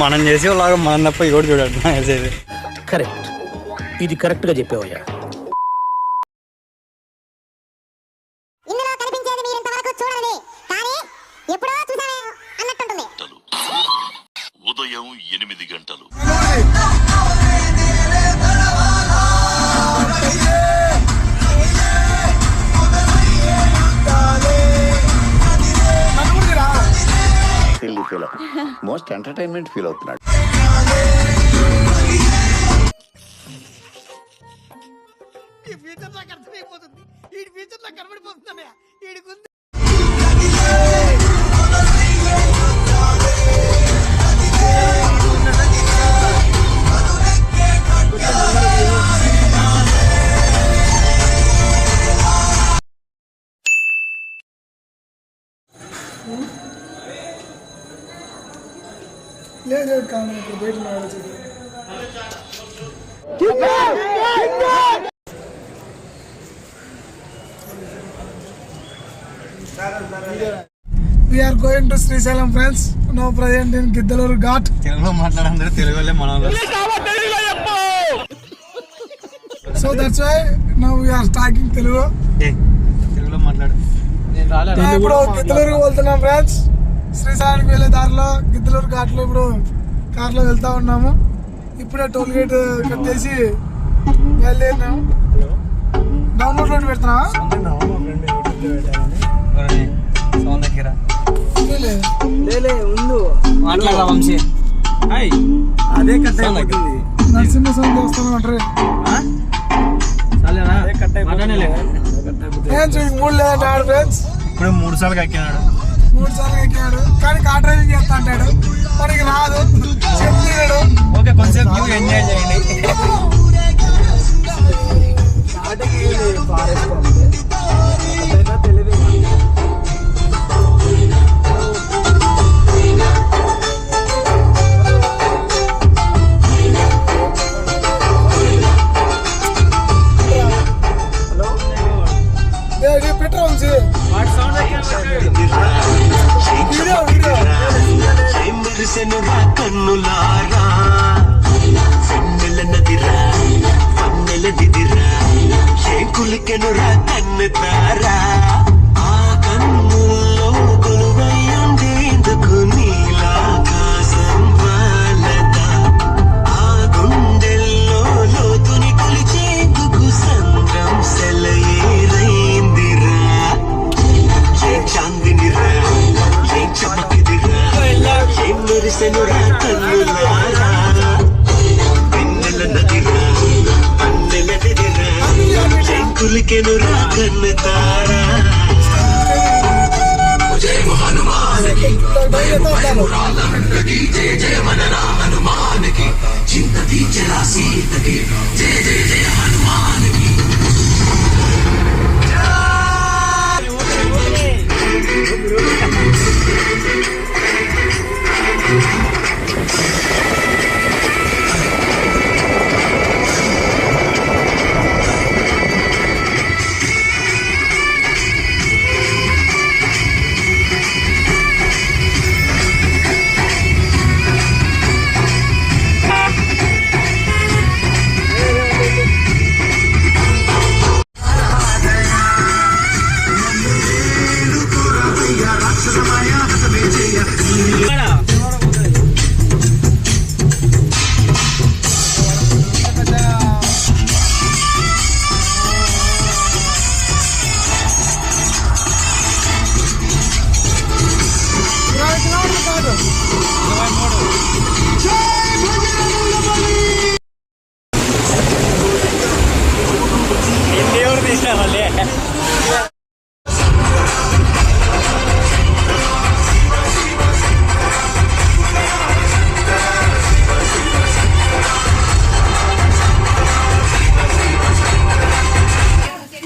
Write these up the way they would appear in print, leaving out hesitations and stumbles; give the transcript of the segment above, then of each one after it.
మనం చేసేలాగా మనం తప్ప ఎవరు చూడాలి చేసేది. కరెక్ట్, ఇది కరెక్ట్ గా చెప్పావయ్యా. ఉదయం 8 గంటలు. మోస్ట్ ఎంటర్టైన్మెంట్ ఫీల్ అవుతున్నాడు. లేదు కానీ బయట We are going to Srisalam, friends. Now present in Giddalur Ghat. తెలుగులో మాట్లాడందరూ తెలుగు వాళ్ళే మన వాళ్ళు. So that's why now we are talking Telugu. తెలుగులో మాట్లాడు. ఇప్పుడు గిద్దలూరుకి వెళ్తున్నాం ఫ్రెండ్స్. శ్రీశైలానికి వెళ్ళే దారిలో గిద్దలూరు ఘాట్లో ఇప్పుడు కార్లో వెళ్తా ఉన్నాము. ఇప్పుడే టోల్ గేట్ కట్టేసి బయలుదేరినాము. డౌన్లోడ్ రోడ్ పెడుతున్నా మాట్లాడరా వంశీ. అదే నరసింహ స్వామి దేవస్థానం అంటారు. మూడు లేదంటే ఆడు ఫ్రెండ్స్. ఇప్పుడు 3 సార్లు ఎక్కినాడు. 3 సార్లు ఎక్కాడు కానీ కార్ డ్రైవింగ్ చేస్తా అంటాడు. మనకి రాదు, చెప్తాడు. ఓకే, కొంచెం ఎంజాయ్ చేయండి. కన్నులారా వెన్నెల నదిరా వన్నెల దిదిరా శేకులికెనురా కన్నుతారా ఆ కన్నుల్లో కొలువయ్యుండేందుకు నీలాకాశం వాలదా ఆ గుండెల్లో లోతుని కొలిచేందుకు సంద్రం సెలయేరైందిరా ఏ చాందినిరా ఏ చమకిదిరా ఏ మెరిసెనురా కన్నులారా వెన్నెల నదిరా వన్నెల దిదిరా శంకులికెనురా కన్నుతారా జయ హనుమానికి జయ జయ మన హనుమానికి చింతతి జయ సీతకి జయ జయ జయ హనుమానికి.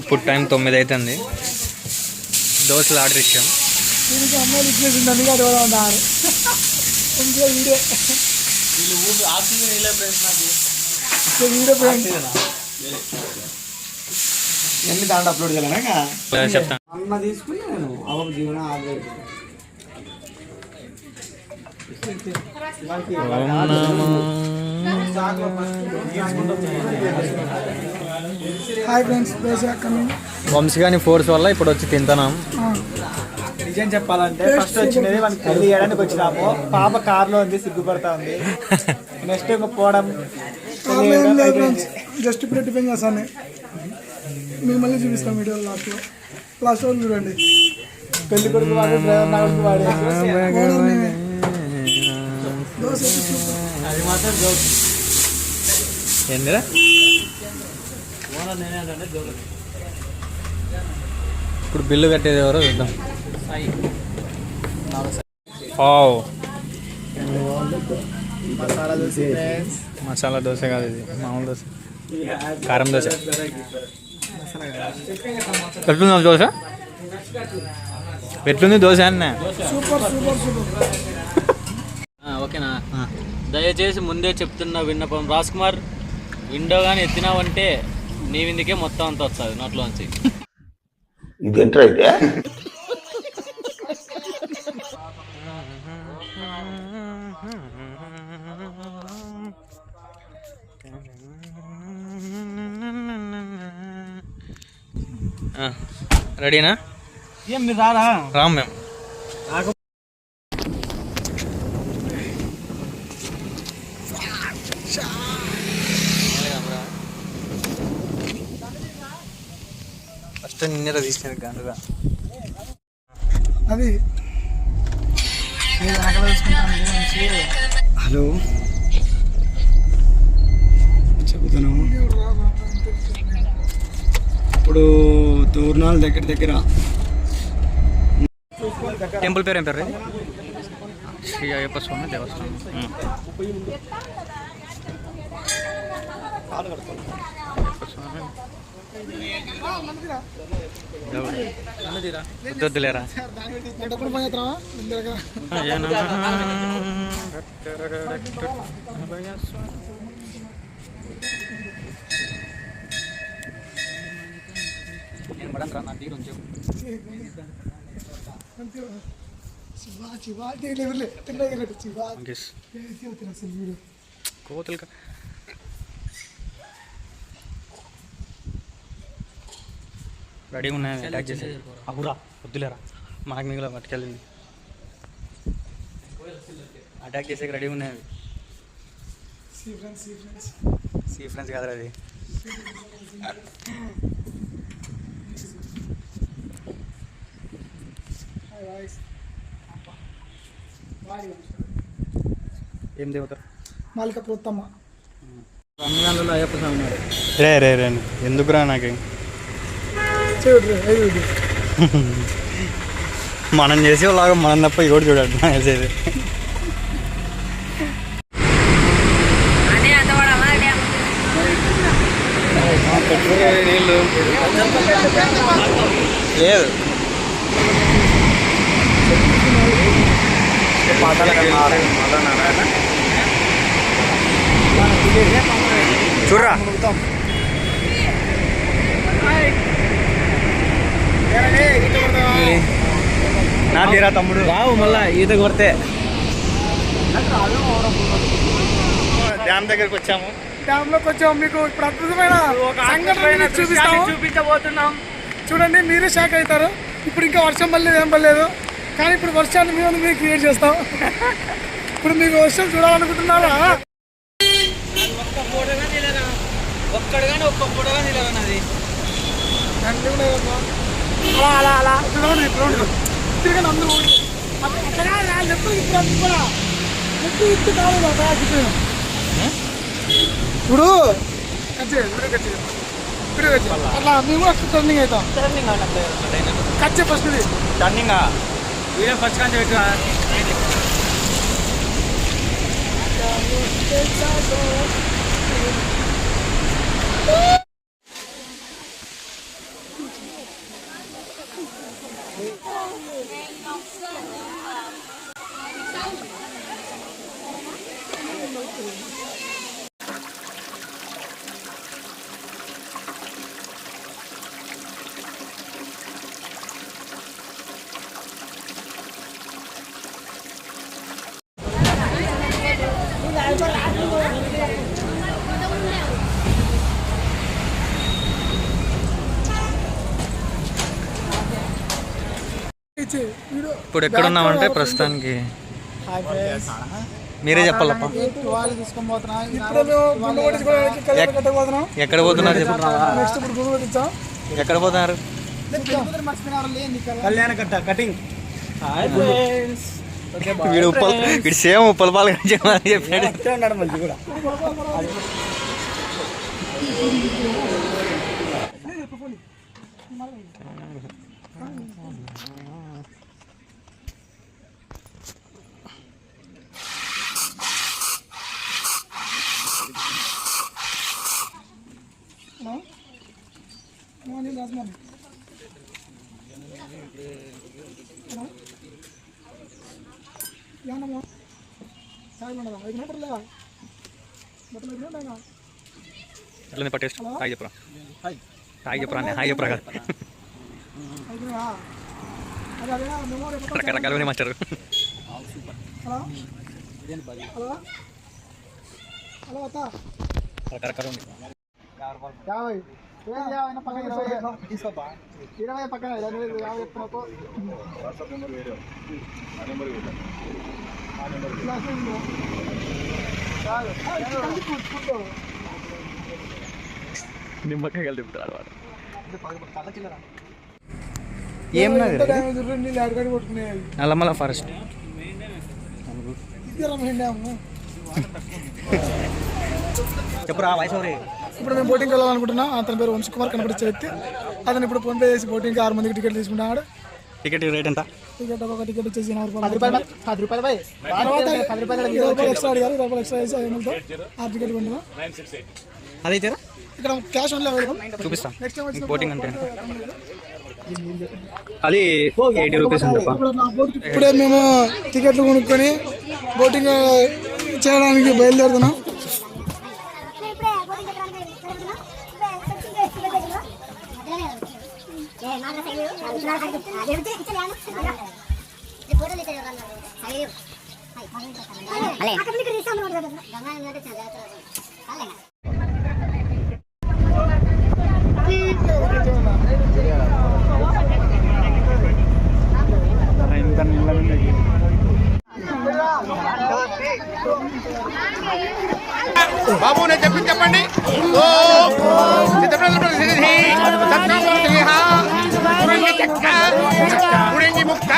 ఇప్పుడు టైం 9 అవుతుంది. దోశలు ఆర్డర్ ఇచ్చాం. అమ్మాయిలు ఇచ్చేసింది అందుకే అడగదారు ఇంకో వీడియో ఎన్ని దాంట్లో అప్లోడ్ చేయాలనా చెప్తాను. అమ్మ తీసుకుని నేను జీవన హాయ్ ఫ్రెండ్స్, దోశ కమింగ్. వంశీగాని ఫోర్స్ వల్ల ఇప్పుడు వచ్చి తింటున్నాం. నిజం చెప్పాలంటే ఫస్ట్ వచ్చినది మనకి పెళ్లి చేయడానికి వచ్చినాము. పాప కార్లో ఉంది, సిగ్గుపడతా ఉంది. నెక్స్ట్ ఇంకా పోవడం జస్ట్ ఇప్పుడు టిఫిన్ చేస్తాను. మేము మళ్ళీ చూపిస్తాం వీడియో లాస్ట్ వరకు చూడండి. పెళ్లి కొడుకు వాడు, డ్రైవర్ నా కొడుకు వాడు. అది మాత్రం జోక్. ఏందిరా ఇప్పుడు బిల్లు కట్టేది ఎవరో చూద్దాం. మసాలా దోశ కాదు, ఇది మామూలు దోశ, కారం దోశ. ఎట్లుంది దోశ? ఎట్లుంది దోశ అన్న? Super super super. ఓకేనా? దయచేసి ముందే చెప్తున్న విన్నపం, రాజ్ కుమార్ విండో కానీ ఎత్తినావంటే నీ విందుకే మొత్తం అంతా వస్తుంది నోట్లోంచి. ఇదేంట్రా అయితే రెడీనా? ఏం మీరు రారా? రామ్ మేము. ఫస్ట్ నిన్నర తీసినది గండుగా అది. హలో చెబుతున్నాము. ఇప్పుడు దూర్నాల దగ్గర టెంపుల్ పేరు ఏం పేరు? శ్రీ అయ్యప్ప స్వామి దేవస్థానం. వద్దులేరా. కోతులు రెడీగా ఉన్నాయి, అటాక్ చేసి. అవురా వద్దులేరా, మాకు మిగిలిన పట్టుకెళ్ళింది. అటాక్ చేసేకి రెడీగా ఉన్నాయి. సీ ఫ్రెండ్స్ కాదు అది. ఏం దేవతారు? మాలిక ప్రోత్తమ్మ. రంగాలలో అయ్యప్ప స్వామి ఉన్నాడు. రే రే రే ఎందుకురా నాకు? మనం చేసేలాగా మనం తప్ప ఎవరు చూడండి చేసేది. నీళ్ళు లేదు. చూడరా నా తీరా తమ్ముడు రావు మళ్ళా ఈత కొడితే. డ్యామ్ దగ్గరకు వచ్చాము. డ్యామ్ లోకి వచ్చాము. మీకు ఇప్పుడు అద్భుతమైన సంఘటన చూపించబోతున్నాం. చూడండి, మీరే షాక్ అవుతారు. ఇప్పుడు ఇంకా వర్షం పడలేదు, ఏం పడలేదు, కానీ ఇప్పుడు వర్షాన్ని మేము క్రియేట్ చేస్తాం. ఇప్పుడు మీకు వర్షం చూడాలనుకుంటున్నారా? ఒక్కడు కానీ ఒక్క ఫోటోగా నిలవనది. అలా అలా అలా చూడండి. తిరిగి అందరూ ఎప్పుడు ఇప్పుడు అది కూడా ఎప్పుడు కాలేదు. ఇప్పుడు అట్లా మేము అట్లా టర్నింగ్ అవుతాం. Kachche first turning video first కానీ పెట్టు. ఇప్పుడు ఎక్కడ ఉన్నామంటే ప్రస్తుతానికి మీరే చెప్పాలప్ప. తీసుకొని పోతున్నా. ఇప్పుడు మేము గుండు కొట్టించుకోవడానికి కళ్యాణ కట్టకు పోతున్నాం. ఎక్కడ పోతున్నారు చెప్తున్నావా? నెక్స్ట్ ఇప్పుడు గుండు కొట్టించాం. ఎక్కడ పోతున్నారు? కళ్యాణ కట్ట కటింగ్. వీడు సేమ్ ఉప్పల పాలు చెప్పాడు. ఉన్నాడు మళ్ళీ కూడా. ఎట్లా పట్టేస్ట్ హాయ్ చెప్పరా, హాయ్ చెప్పరా, హాయ్ చెప్పరా కదా రకరకాల మాస్టర్. రకరకాల ఉంది. 20 పక్కన 50 చెప్తున్నా. నిమ్మకాయలు తిప్పుతాడు వాడు. నల్లమల ఫారెస్ట్. చెప్పురా వయసు. ఇప్పుడు మేము బోటింగ్ వెళ్ళాలనుకుంటున్నాం. అతని పేరు వంశ్ కుమార్ కనపడి వ్యక్తి. అతను ఇప్పుడు ఫోన్ పే చేసి బోటింగ్కి 6 మందికి టికెట్ తీసుకుంటున్నాడు. టికెట్ రేట్ ఎంత? టికెట్ ఒక టికెట్ వచ్చేసి 10 రూపాయలు. ఎక్స్ట్రా అడిగారు. 10 రూపాయలు ఎక్స్ట్రా వేసి 500తో 6 టికెట్ కొంటున్నాం. అదైతే ఇక్కడ క్యాష్ ఓన్లీ అవైలబుల్. చూపిస్తాం. నెక్స్ట్ టైం వచ్చిన బోటింగ్ అంటే అది 80 రూపీస్ ఉంది. ఇప్పుడే మేము టికెట్లు కొనుక్కొని బోటింగ్ చేయడానికి బయలుదేరుతున్నాం. బాబు నేను చెప్పింది చెప్పండి. ముక్క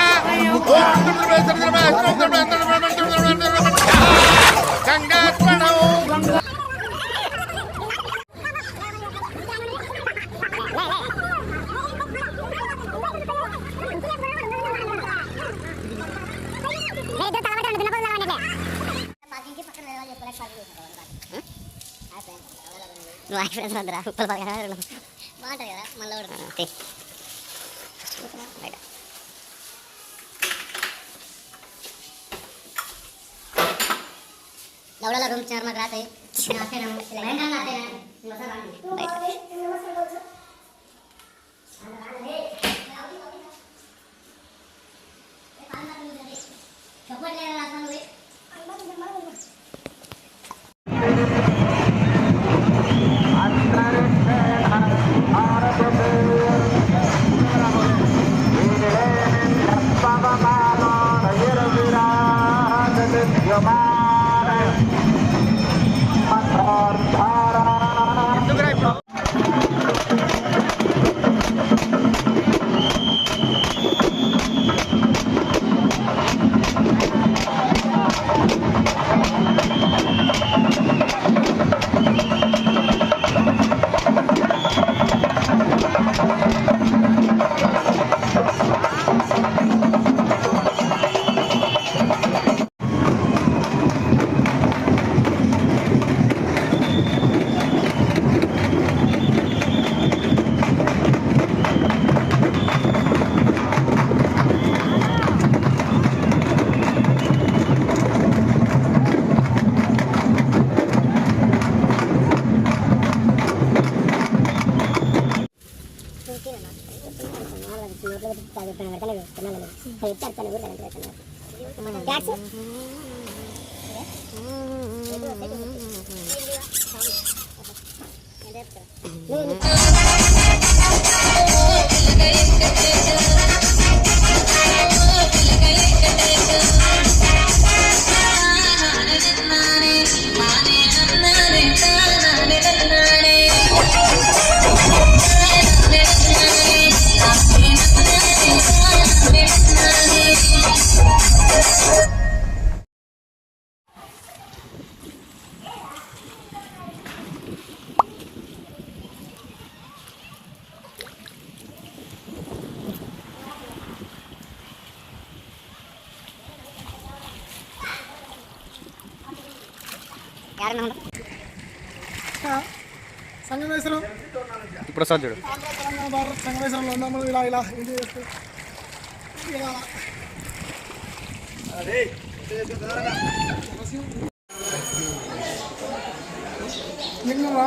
నువ్వు యాక్సిడెంట్స్ వద్దురా, ఉప్పల బాగా బాగుంటుంది కదా మళ్ళీ బయట. दौड़ाला रूम 4 में रात है आते ना लहंगा आते ना मसा సంగమేశ్వరం ఇప్పుడు వస్తుంది చూడు. ఆంధ్ర తెలంగాణ బార్డర్ సంగమేశ్వరంలో ఉన్నాము. ఇలా ఏంటి చేస్తే ఇలా లింగరా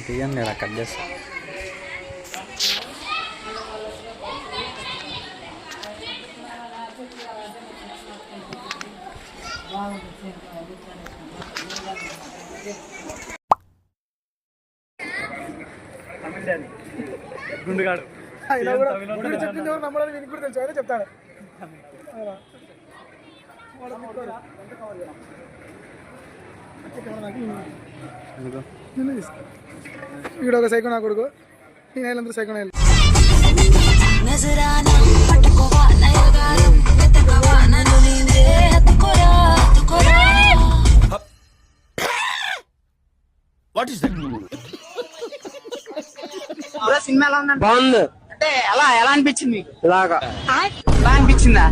తీయండి ఇలా కట్ చేస్తా. గుండుగాడు అయినా కూడా వీడు చెప్పింది ఎవరు నమ్మడానికి వీనికి కూడా తెలుసు. అయినా చెప్తాడు. వీడు ఒక సైకో నా కొడుకు, నేను వీళ్ళందరూ సైకో నేను. నజరానా పట్టుకోవా నయగారం ఎత్తకవా నన్ను నీందే హత్తుకోరా హత్తుకోరా. What is that? సినిమా ఎలా ఉందంటే బాగుంది. అంటే ఎలా అనిపించింది? ఇలాగా అనిపించిందా?